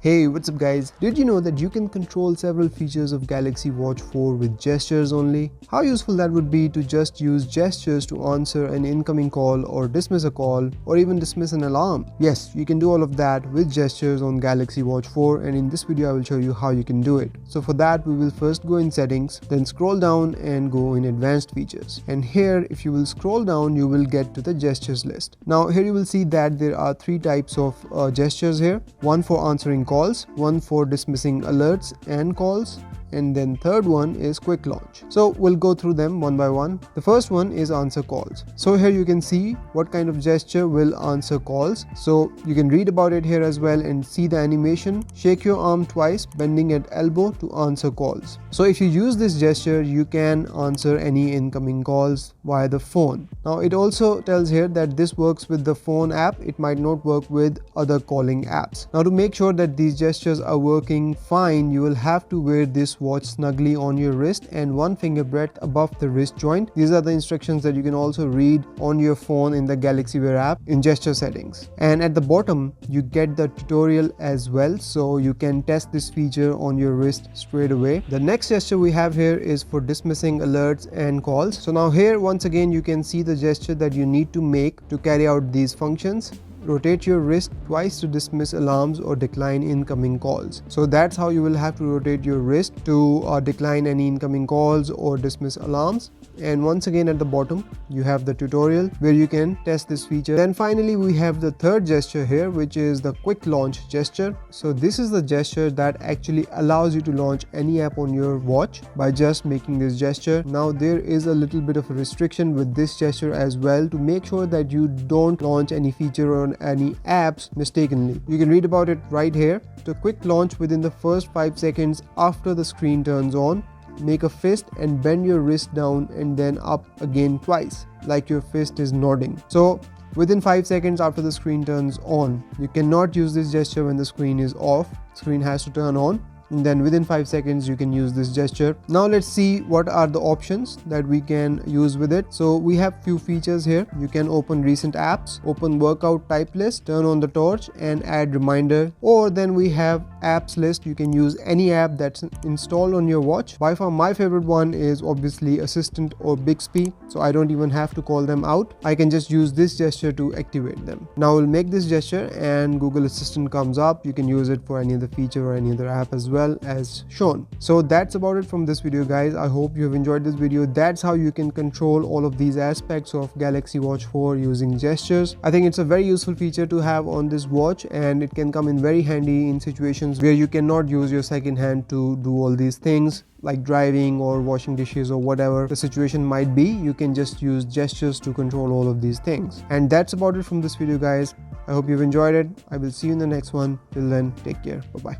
Hey, what's up guys? Did you know that you can control several features of Galaxy Watch 4 with gestures only? How useful that would be to just use gestures to answer an incoming call or dismiss a call or even dismiss an alarm. Yes, you can do all of that with gestures on Galaxy Watch 4, and in this video I will show you how you can do it. So for that we will first go in settings, then scroll down and go in advanced features. And here if you will scroll down you will get to the gestures list. Now here you will see that there are three types of gestures here. One for answering calls, one for dismissing alerts and calls, and then third one is quick launch. So we'll go through them one by one. The first one is answer calls. So here you can see what kind of gesture will answer calls. So you can read about it here as well and see the animation. Shake your arm twice, bending at elbow to answer calls. So if you use this gesture, you can answer any incoming calls via the phone. Now it also tells here that this works with the phone app. It might not work with other calling apps. Now to make sure that these gestures are working fine, you will have to wear this watch snugly on your wrist and one finger breadth above the wrist joint. These are the instructions that you can also read on your phone in the Galaxy Wear app in gesture settings. And at the bottom you get the tutorial as well, so you can test this feature on your wrist straight away. The next gesture we have here is for dismissing alerts and calls. So now here once again you can see the gesture that you need to make to carry out these functions. Rotate your wrist twice to dismiss alarms or decline incoming calls. So that's how you will have to rotate your wrist to decline any incoming calls or dismiss alarms. And once again at the bottom you have the tutorial where you can test this feature. Then finally we have the third gesture here, which is the quick launch gesture. So this is the gesture that actually allows you to launch any app on your watch by just making this gesture. Now there is a little bit of a restriction with this gesture as well to make sure that you don't launch any feature on any apps mistakenly. You can read about it right here. To quick launch within the first 5 seconds after the screen turns on, make a fist and bend your wrist down and then up again twice, like your fist is nodding. So within 5 seconds after the screen turns on, you cannot use this gesture when the screen is off. Screen has to turn on, and then within 5 seconds you can use this gesture. Now let's see what are the options that we can use with it. So we have few features here. You can open recent apps, open workout type list, turn on the torch and add reminder, or then we have apps list. You can use any app that's installed on your watch. By far my favorite one is obviously Assistant or Bixby, so I don't even have to call them out. I can just use this gesture to activate them. Now we'll make this gesture and Google Assistant comes up. You can use it for any other feature or any other app as well as shown. So that's about it from this video guys. I hope you have enjoyed this video. That's how you can control all of these aspects of Galaxy Watch 4 using gestures. I think it's a very useful feature to have on this watch, and it can come in very handy in situations where you cannot use your second hand to do all these things like driving or washing dishes or whatever the situation might be. You can just use gestures to control all of these things. And that's about it from this video guys. I hope you've enjoyed it. I will see you in the next one. Till then, take care. Bye bye.